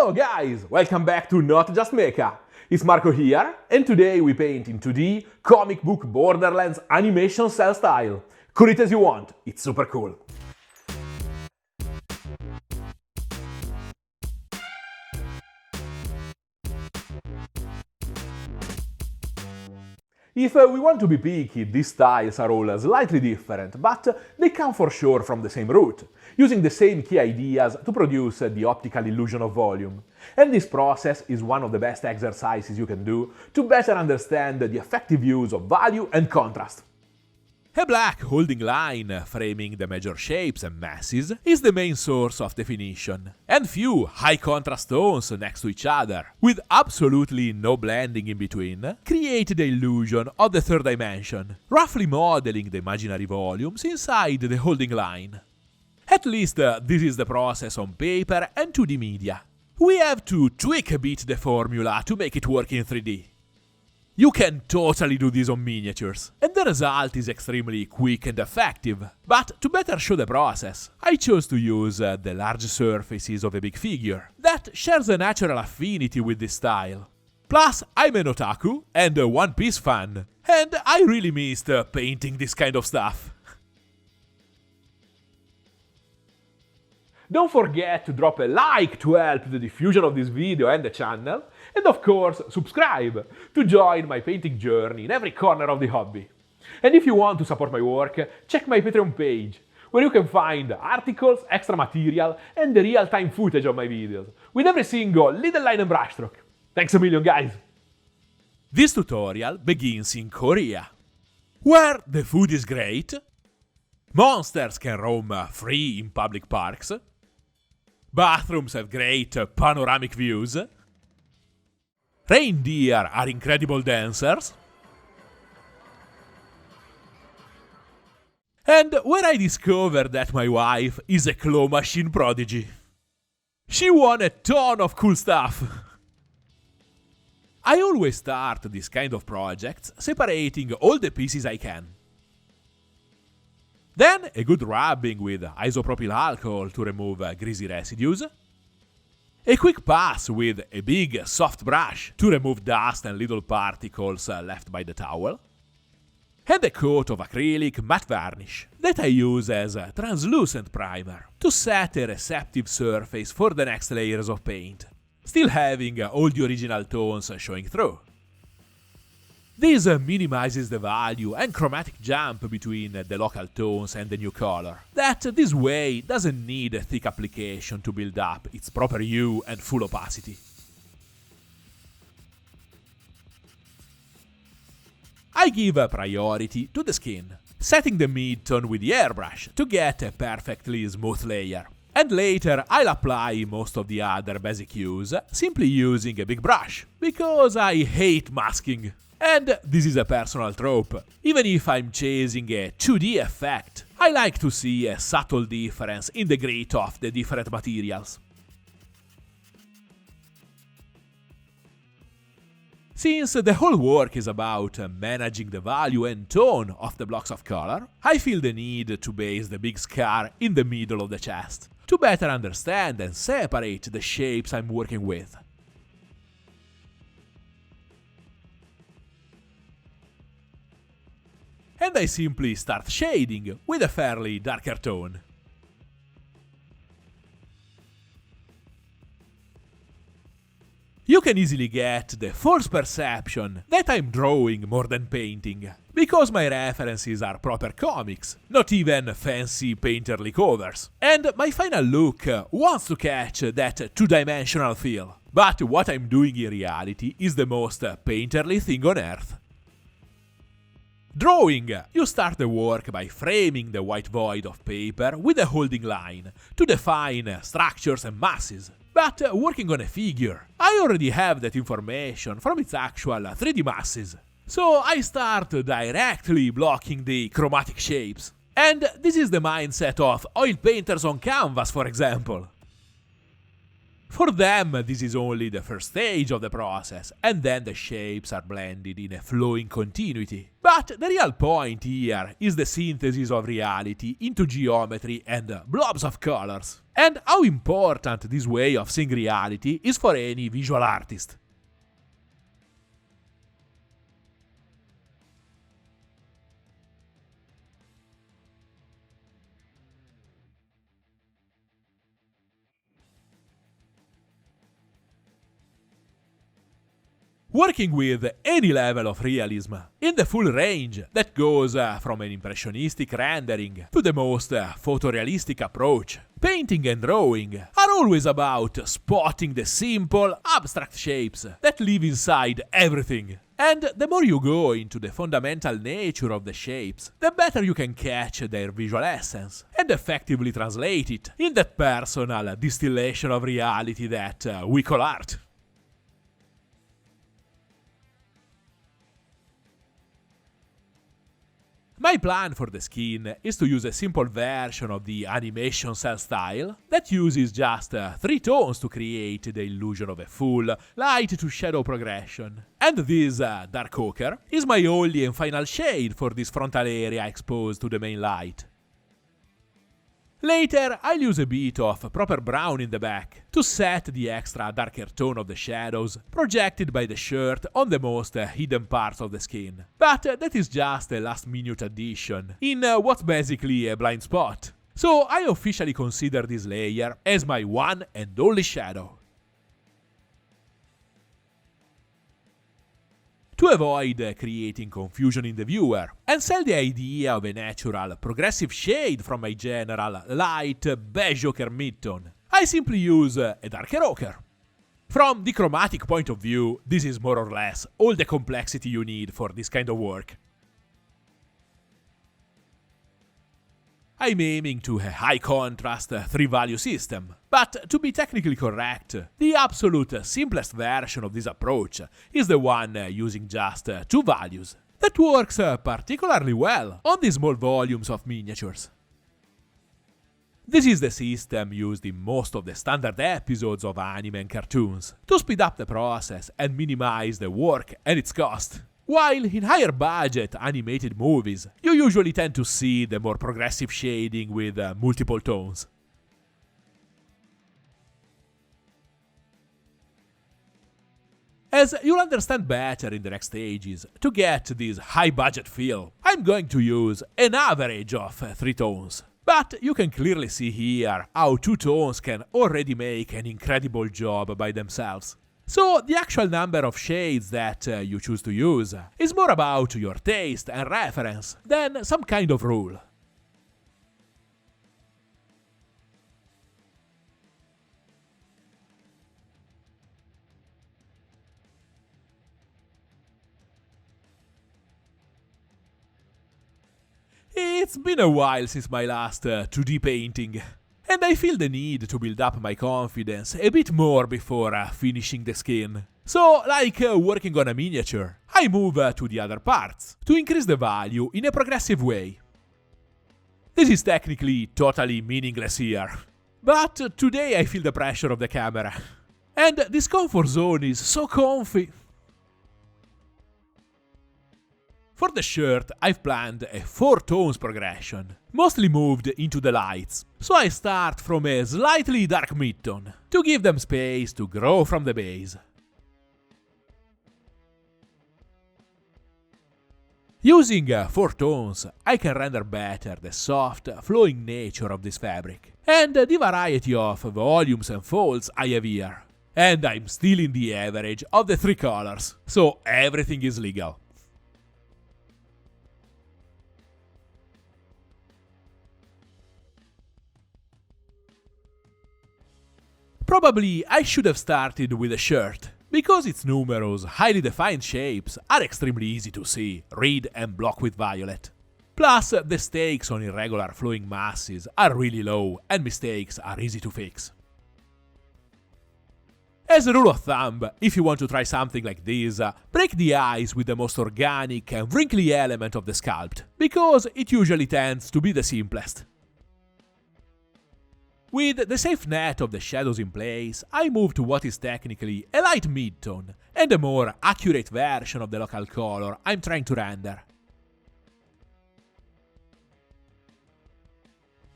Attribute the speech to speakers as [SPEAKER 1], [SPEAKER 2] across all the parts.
[SPEAKER 1] Hello guys! Welcome back to Not Just Mecha. It's Marco here, and today we paint in 2D comic book Borderlands animation cell style. Call it as you want, it's super cool. If we want to be picky, these styles are all slightly different, but they come for sure from the same root, using the same key ideas to produce the optical illusion of volume. And this process is one of the best exercises you can do to better understand the effective use of value and contrast. A black holding line framing the major shapes and masses is the main source of definition, and few high contrast tones next to each other, with absolutely no blending in between, create the illusion of the third dimension, roughly modeling the imaginary volumes inside the holding line. At least this is the process on paper and 2D media. We have to tweak a bit the formula to make it work in 3D. You can totally do this on miniatures, and the result is extremely quick and effective. But to better show the process, I chose to use the large surfaces of a big figure that shares a natural affinity with this style. Plus, I'm an otaku and a One Piece fan, and I really missed painting this kind of stuff. Don't forget to drop a like to help the diffusion of this video and the channel, and of course subscribe to join my painting journey in every corner of the hobby. And if you want to support my work, check my Patreon page, where you can find articles, extra material and the real-time footage of my videos, with every single little line and brushstroke. Thanks a million, guys! This tutorial begins in Korea, where the food is great, monsters can roam free in public parks, bathrooms have great panoramic views, reindeer are incredible dancers, and where I discovered that my wife is a claw machine prodigy. She won a ton of cool stuff. I always start this kind of projects separating all the pieces I can. Then a good rubbing with isopropyl alcohol to remove greasy residues. A quick pass with a big soft brush to remove dust and little particles left by the towel. And a coat of acrylic matte varnish that I use as a translucent primer to set a receptive surface for the next layers of paint, still having all the original tones showing through. This minimizes the value and chromatic jump between the local tones and the new color, that this way doesn't need a thick application to build up its proper hue and full opacity. I give priority to the skin, setting the mid-tone with the airbrush to get a perfectly smooth layer. And later I'll apply most of the other basic hues, simply using a big brush, because I hate masking. And this is a personal trope. Even if I'm chasing a 2D effect, I like to see a subtle difference in the grit of the different materials. Since the whole work is about managing the value and tone of the blocks of color, I feel the need to base the big scar in the middle of the chest, to better understand and separate the shapes I'm working with. And I simply start shading with a fairly darker tone. You can easily get the false perception that I'm drawing more than painting, because my references are proper comics, not even fancy painterly covers. And my final look wants to catch that two-dimensional feel. But what I'm doing in reality is the most painterly thing on earth. Drawing! You start the work by framing the white void of paper with a holding line to define structures and masses. But working on a figure, I already have that information from its actual 3D masses. So I start directly blocking the chromatic shapes. And this is the mindset of oil painters on canvas, for example. For them, this is only the first stage of the process, and then the shapes are blended in a flowing continuity. But the real point here is the synthesis of reality into geometry and blobs of colors, and how important this way of seeing reality is for any visual artist. Working with any level of realism, in the full range that goes from an impressionistic rendering to the most photorealistic approach, painting and drawing are always about spotting the simple, abstract shapes that live inside everything. And the more you go into the fundamental nature of the shapes, the better you can catch their visual essence and effectively translate it in that personal distillation of reality that we call art. My plan for the skin is to use a simple version of the animation cell style that uses just 3 tones to create the illusion of a full light to shadow progression. And this dark ochre is my only and final shade for this frontal area exposed to the main light. Later, I'll use a bit of proper brown in the back to set the extra darker tone of the shadows projected by the shirt on the most hidden parts of the skin. But that is just a last minute addition in what's basically a blind spot. So I officially consider this layer as my one and only shadow. To avoid creating confusion in the viewer and sell the idea of a natural progressive shade from my general light beige ochre mid-tone, I simply use a darker ochre. From the chromatic point of view, this is more or less all the complexity you need for this kind of work. I'm aiming to a high contrast 3-value system, but to be technically correct, the absolute simplest version of this approach is the one using just 2 values. That works particularly well on the small volumes of miniatures. This is the system used in most of the standard episodes of anime and cartoons, to speed up the process and minimize the work and its cost. While in higher budget animated movies, you usually tend to see the more progressive shading with multiple tones. As you'll understand better in the next stages, to get this high budget feel, I'm going to use an average of 3 tones. But you can clearly see here how 2 tones can already make an incredible job by themselves. So the actual number of shades that you choose to use is more about your taste and reference than some kind of rule. It's been a while since my last 2D painting, and I feel the need to build up my confidence a bit more before finishing the skin. So, like working on a miniature, I move to the other parts to increase the value in a progressive way. This is technically totally meaningless here, but today I feel the pressure of the camera, and this comfort zone is so comfy. For the shirt, I've planned a 4 tones progression, mostly moved into the lights, so I start from a slightly dark mid-tone, to give them space to grow from the base. Using 4 tones, I can render better the soft, flowing nature of this fabric, and the variety of volumes and folds I have here. And I'm still in the average of the 3 colors, so everything is legal. Probably I should have started with a shirt, because its numerous, highly defined shapes are extremely easy to see, read and block with violet. Plus, the stakes on irregular flowing masses are really low and mistakes are easy to fix. As a rule of thumb, if you want to try something like this, break the eyes with the most organic and wrinkly element of the sculpt, because it usually tends to be the simplest. With the safe net of the shadows in place, I move to what is technically a light mid-tone, and a more accurate version of the local color I'm trying to render.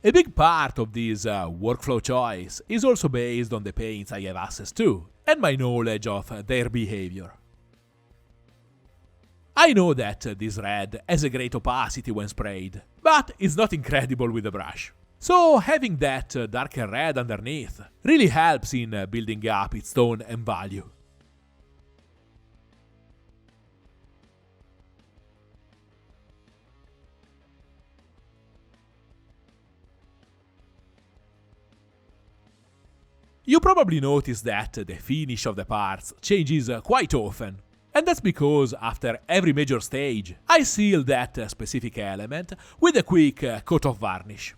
[SPEAKER 1] A big part of this workflow choice is also based on the paints I have access to, and my knowledge of their behavior. I know that this red has a great opacity when sprayed, but it's not incredible with a brush. So having that darker red underneath really helps in building up its tone and value. You probably noticed that the finish of the parts changes quite often. And that's because after every major stage, I seal that specific element with a quick coat of varnish.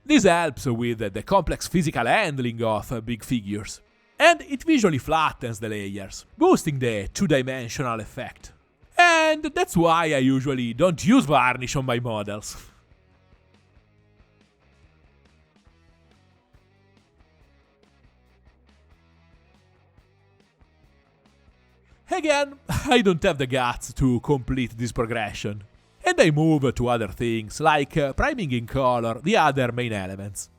[SPEAKER 1] This helps with the complex physical handling of big figures, and it visually flattens the layers, boosting the two-dimensional effect. And that's why I usually don't use varnish on my models. Again, I don't have the guts to complete this progression, and I move to other things like priming in color the other main elements.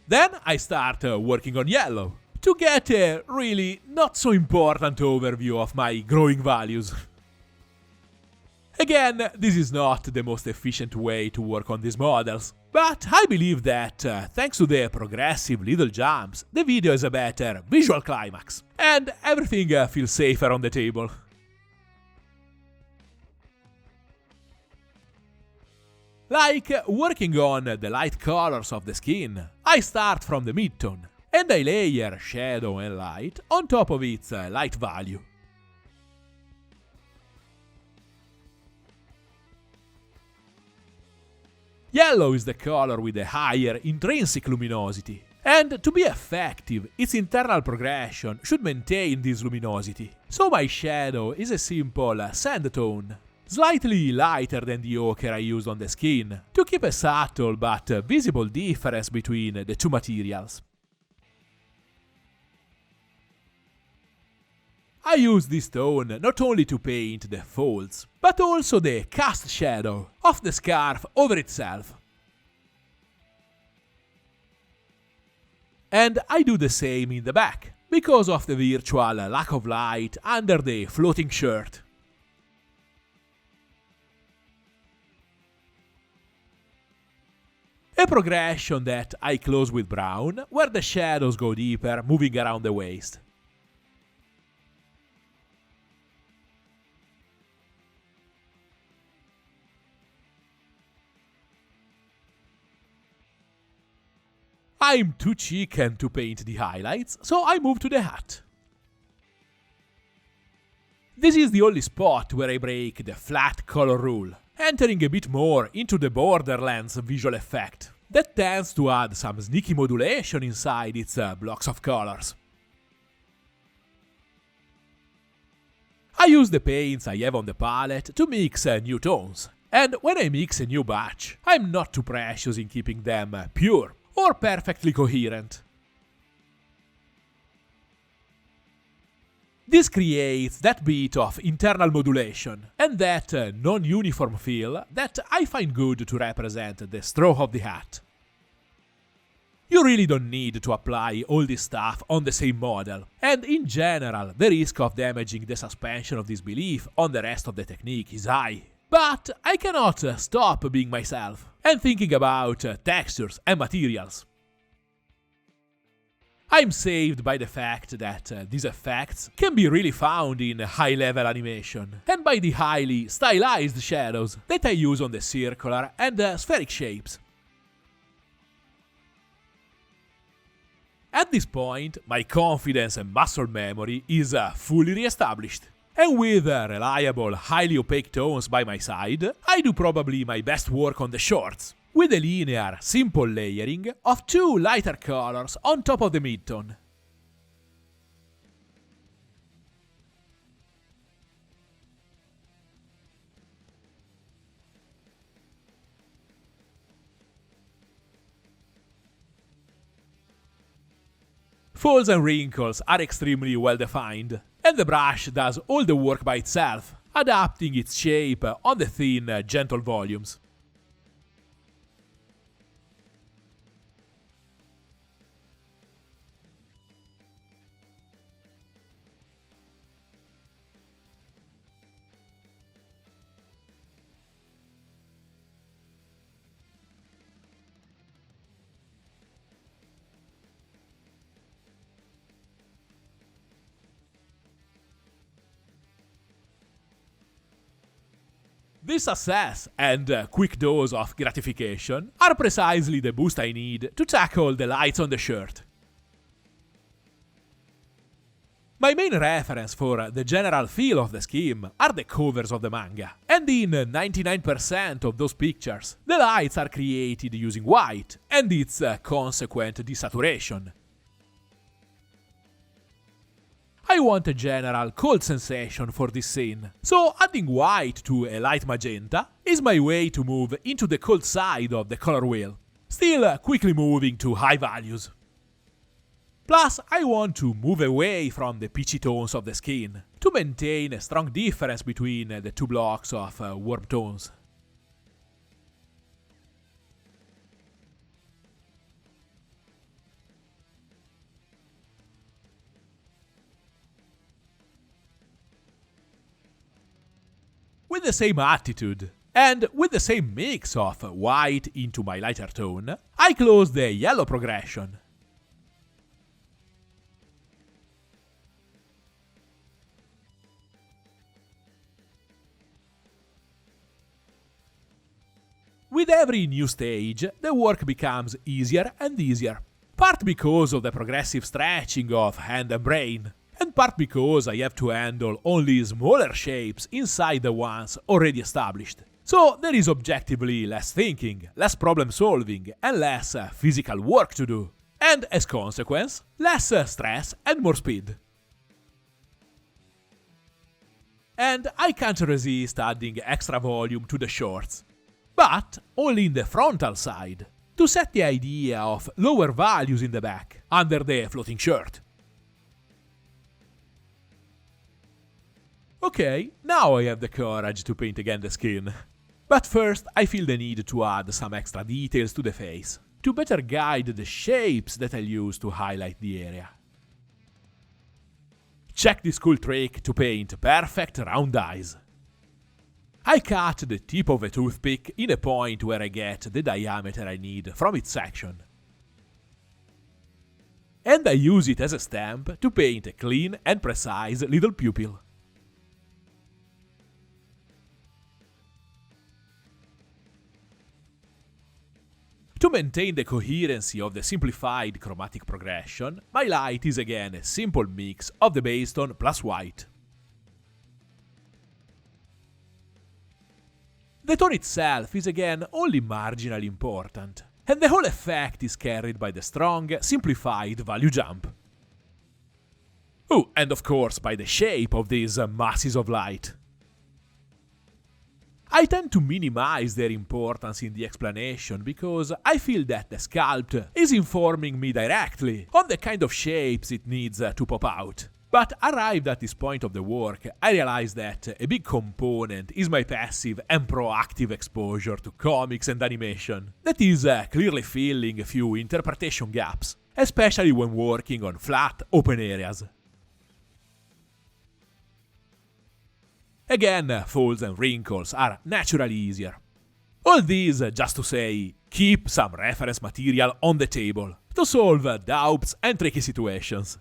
[SPEAKER 1] Then I start working on yellow, to get a really not so important overview of my growing values. Again, this is not the most efficient way to work on these models, but I believe that thanks to the progressive little jumps, the video has a better visual climax, and everything feels safer on the table. Like working on the light colors of the skin, I start from the mid-tone, and I layer shadow and light on top of its light value. Yellow is the color with a higher intrinsic luminosity, and to be effective, its internal progression should maintain this luminosity. So my shadow is a simple sand tone, slightly lighter than the ochre I used on the skin, to keep a subtle but visible difference between the two materials. I use this tone not only to paint the folds, but also the cast shadow of the scarf over itself. And I do the same in the back, because of the virtual lack of light under the floating shirt. A progression that I close with brown, where the shadows go deeper, moving around the waist. I'm too chicken to paint the highlights, so I move to the hat. This is the only spot where I break the flat color rule, entering a bit more into the Borderlands visual effect that tends to add some sneaky modulation inside its blocks of colors. I use the paints I have on the palette to mix new tones, and when I mix a new batch, I'm not too precious in keeping them pure or perfectly coherent. This creates that bit of internal modulation and that non-uniform feel that I find good to represent the straw of the hat. You really don't need to apply all this stuff on the same model, and in general, the risk of damaging the suspension of disbelief on the rest of the technique is high. But I cannot stop being myself and thinking about textures and materials. I'm saved by the fact that these effects can be really found in high-level animation, and by the highly stylized shadows that I use on the circular and spheric shapes. At this point, my confidence and muscle memory is fully re-established, And with reliable, highly opaque tones by my side, I do probably my best work on the shorts, with a linear, simple layering of 2 lighter colors on top of the midtone. Folds and wrinkles are extremely well defined, and the brush does all the work by itself, adapting its shape on the thin, gentle volumes. This success and quick dose of gratification are precisely the boost I need to tackle the lights on the shirt. My main reference for the general feel of the scheme are the covers of the manga, and in 99% of those pictures, the lights are created using white and its consequent desaturation. I want a general cold sensation for this scene, so adding white to a light magenta is my way to move into the cold side of the color wheel, still quickly moving to high values. Plus, I want to move away from the peachy tones of the skin, to maintain a strong difference between the two blocks of warm tones. With the same attitude, and with the same mix of white into my lighter tone, I close the yellow progression. With every new stage, the work becomes easier and easier, part because of the progressive stretching of hand and brain, and part because I have to handle only smaller shapes inside the ones already established. So there is objectively less thinking, less problem solving, and less physical work to do. And as consequence, less stress and more speed. And I can't resist adding extra volume to the shorts, but only in the frontal side, to set the idea of lower values in the back, under the floating shirt. Okay, now I have the courage to paint again the skin. But first I feel the need to add some extra details to the face, to better guide the shapes that I'll use to highlight the area. Check this cool trick to paint perfect round eyes. I cut the tip of a toothpick in a point where I get the diameter I need from its section. And I use it as a stamp to paint a clean and precise little pupil. To maintain the coherency of the simplified chromatic progression, my light is again a simple mix of the base tone plus white. The tone itself is again only marginally important, and the whole effect is carried by the strong, simplified value jump. Oh, and of course by the shape of these masses of light. I tend to minimize their importance in the explanation because I feel that the sculpt is informing me directly on the kind of shapes it needs to pop out. But arrived at this point of the work, I realized that a big component is my passive and proactive exposure to comics and animation that is clearly filling a few interpretation gaps, especially when working on flat, open areas. Again, folds and wrinkles are naturally easier. All this just to say, keep some reference material on the table to solve doubts and tricky situations.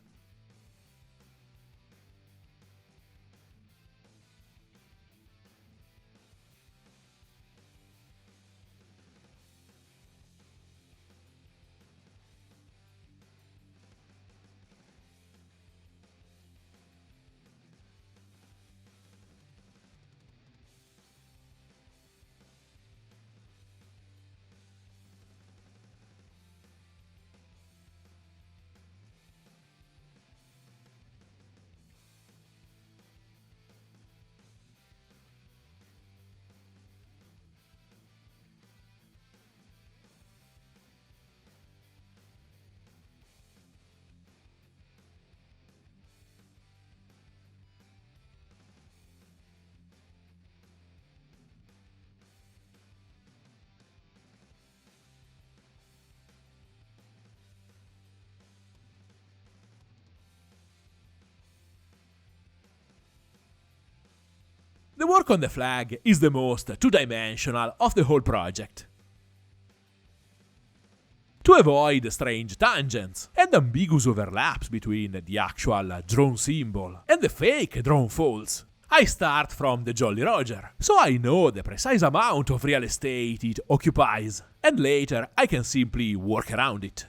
[SPEAKER 1] The work on the flag is the most two-dimensional of the whole project. To avoid strange tangents and ambiguous overlaps between the actual drawn symbol and the fake drawn folds, I start from the Jolly Roger, so I know the precise amount of real estate it occupies, and later I can simply work around it.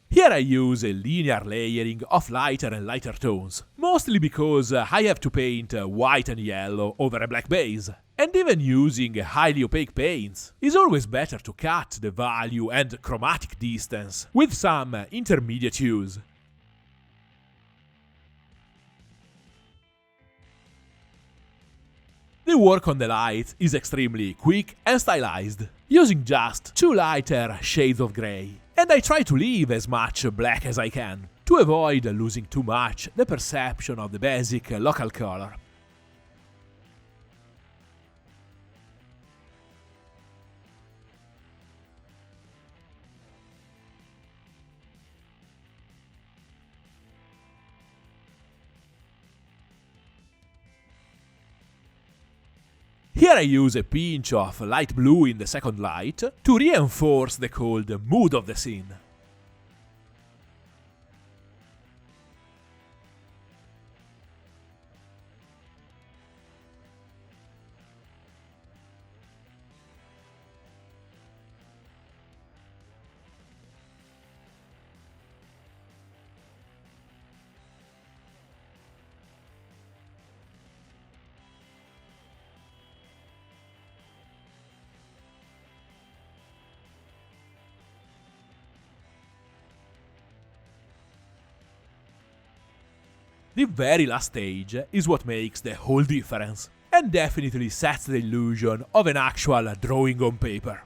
[SPEAKER 1] Here I use a linear layering of lighter and lighter tones, mostly because I have to paint white and yellow over a black base, and even using highly opaque paints is always better to cut the value and chromatic distance with some intermediate hues. The work on the lights is extremely quick and stylized, using just 2 lighter shades of grey, and I try to leave as much black as I can, to avoid losing too much the perception of the basic local color. Here I use a pinch of light blue in the second light to reinforce the cold mood of the scene. The very last stage is what makes the whole difference, and definitely sets the illusion of an actual drawing on paper.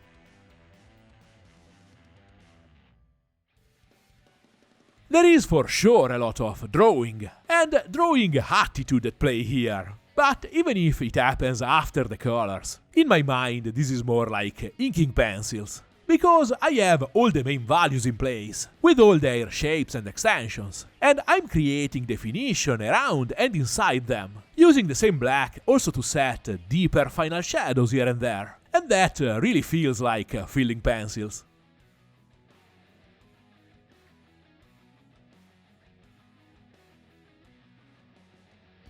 [SPEAKER 1] There is for sure a lot of drawing, and drawing attitude at play here, but even if it happens after the colors, in my mind this is more like inking pencils. Because I have all the main values in place, with all their shapes and extensions, and I'm creating definition around and inside them, using the same black also to set deeper final shadows here and there, and that really feels like filling pencils.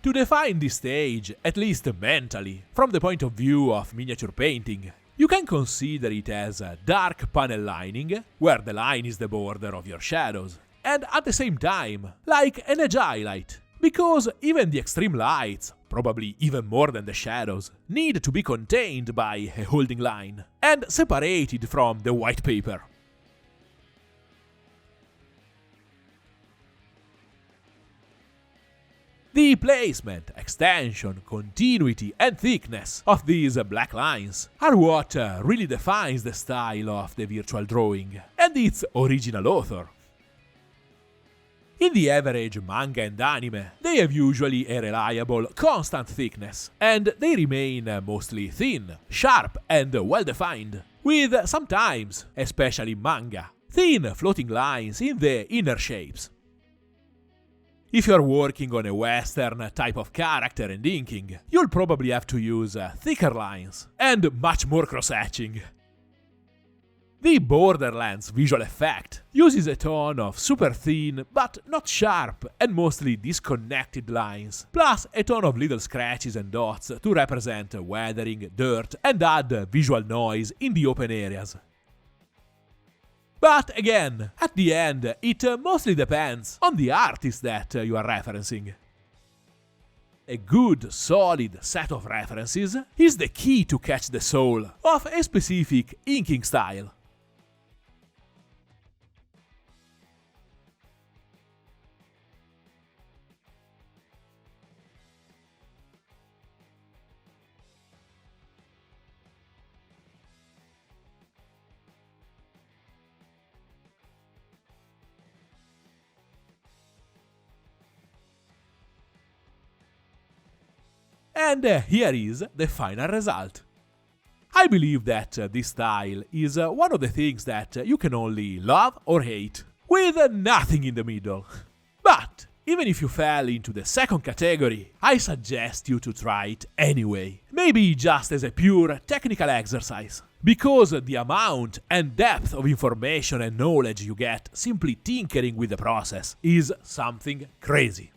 [SPEAKER 1] To define this stage, at least mentally, from the point of view of miniature painting, you can consider it as a dark panel lining, where the line is the border of your shadows, and at the same time, like an edge highlight, because even the extreme lights, probably even more than the shadows, need to be contained by a holding line, and separated from the white paper. The placement, extension, continuity and thickness of these black lines are what really defines the style of the virtual drawing and its original author. In the average manga and anime, they have usually a reliable, constant thickness, and they remain mostly thin, sharp and well-defined, with sometimes, especially manga, thin floating lines in the inner shapes. If you're working on a Western type of character and inking, you'll probably have to use thicker lines and much more cross-hatching. The Borderlands visual effect uses a ton of super thin but not sharp and mostly disconnected lines, plus a ton of little scratches and dots to represent weathering, dirt and add visual noise in the open areas. But again, at the end, it mostly depends on the artist that you are referencing. A good, solid set of references is the key to catch the soul of a specific inking style. And here is the final result. I believe that this style is one of the things that you can only love or hate, with nothing in the middle. But even if you fell into the second category, I suggest you to try it anyway. Maybe just as a pure technical exercise. Because the amount and depth of information and knowledge you get simply tinkering with the process is something crazy.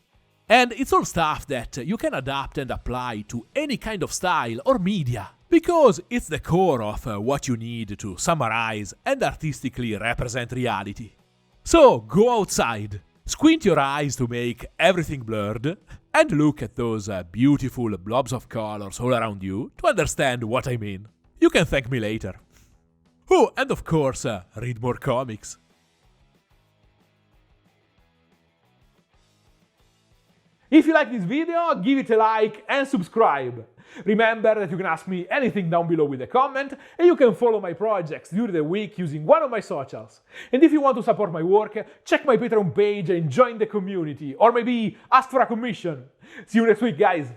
[SPEAKER 1] And it's all stuff that you can adapt and apply to any kind of style or media, because it's the core of what you need to summarize and artistically represent reality. So go outside, squint your eyes to make everything blurred, and look at those beautiful blobs of colors all around you to understand what I mean. You can thank me later. Oh, and of course, read more comics. If you like this video, give it a like and subscribe. Remember that you can ask me anything down below with a comment, and you can follow my projects during the week using one of my socials. And if you want to support my work, check my Patreon page and join the community, or maybe ask for a commission. See you next week, guys!